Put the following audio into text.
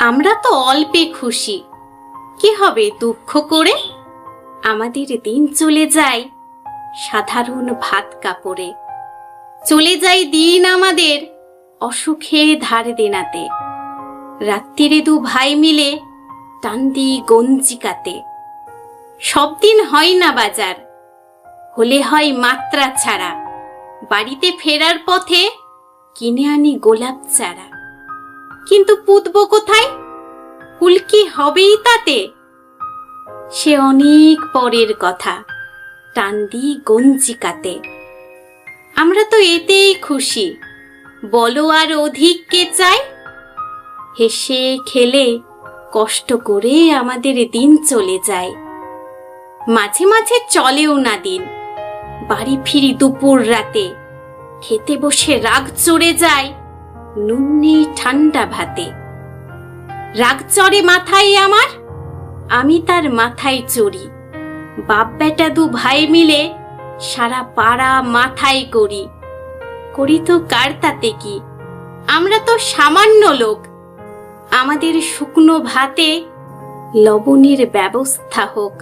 আমরা তো অল্পে খুশি, কি হবে দুঃখ করে? আমাদের দিন চলে যায় সাধারণ ভাত কাপড়ে, চলে যায় দিন আমাদের অসুখে ধার দেনাতে। রাত্রিরে দু ভাই মিলে টান্দি গঞ্জিকাতে। সব দিন হয় না বাজার, হলে হয় মাত্রা ছাড়া। বাড়িতে ফেরার পথে কিনে আনি গোলাপ চারা। কিন্তু পুঁতব কোথায়? ফুল কি হবেই তাতে? সে অনেক পরের কথা, টান্দি গঞ্জিকাতে। আমরা তো এতেই খুশি, বলো আর অধিক কে চাই? হেসে খেলে কষ্ট করে আমাদের দিন চলে যায়। মাঝে মাঝে চলেও না দিন, বাড়ি ফিরি দুপুর রাতে। খেতে বসে রাগ চড়ে যায় নুন নেই ঠান্ডা ভাতে। রাগ চড়ে মাথায় আমার, আমি তার মাথায় চড়ি। বাপ বেটা দু ভাই মিলে সারা পাড়া মাথায় করি। করি তো কার তাতে কি, আমরা তো সামান্য লোক। আমাদের শুকনো ভাতে লবণের ব্যবস্থা হোক।